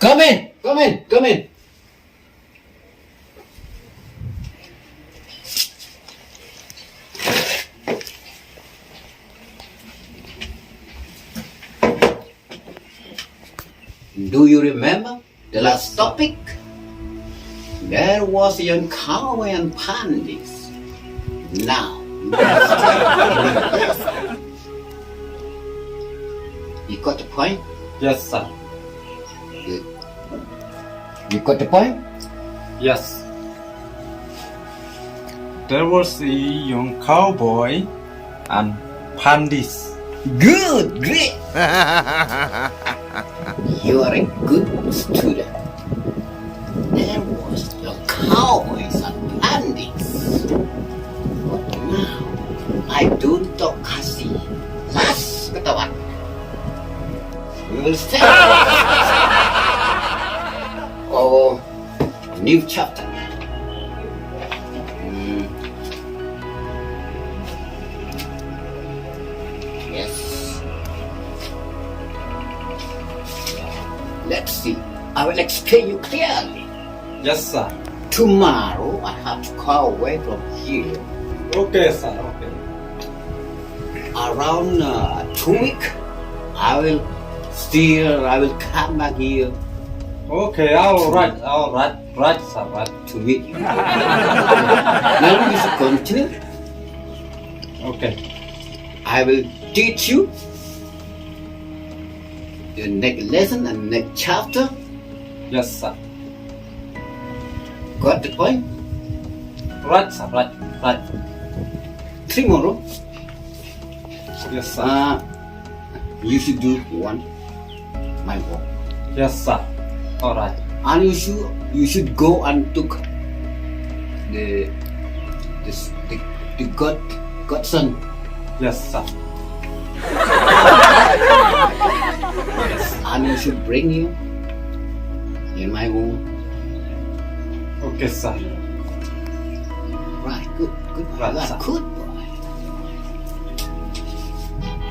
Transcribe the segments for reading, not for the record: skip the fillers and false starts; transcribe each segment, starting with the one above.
Come in, come in, come in. Do you remember the last topic? There was a young cowboy and pandits. Now, you got the point? Yes, sir. Good. You got the point? Yes. There was a young cowboy and pandits. Good, great. You are a good student. There was the cowboys and bandits. But now, I don't talk kasi. Last katawan. We will start our new chapter. Yes. Let's see. I will explain you clearly. Yes, sir. Tomorrow I have to call away from here. Okay, sir. Okay. Around 2 weeks, I will come back here Okay, all right, sir. Right. to meet you. Now you should continue. Okay. I will teach you the next lesson and next chapter. Yes, sir. Got the point? Right, sir. Right. Tomorrow, Yes, sir. you should do my work. Yes, sir. All right. And you should go and took the godson. Yes, sir. And you should bring you in my home. Okay, sir. Right, good boy. Right, Right, sir. good boy.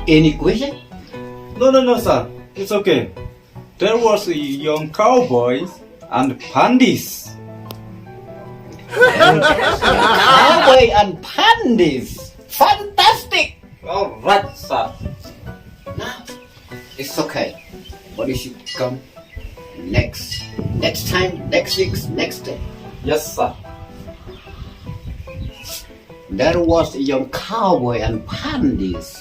Any question? No, sir. It's okay. There was a young cowboy and pandits. Cowboy and pandits. Fantastic. All right, sir. Now, it's okay. But you should come next time, next week, next day. Yes, sir. There was a young cowboy and pandits.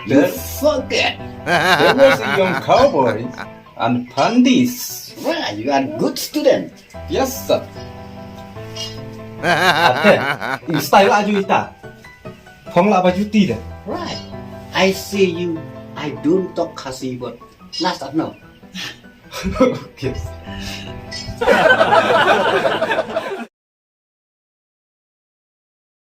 You There- forget. There was a young cowboy and pandits. Right, you are a good student. Yes, sir. Ate, style aju ita. Phong la baju ti deh. Right. I see you. I don't talk kasi, but last I know. Okay.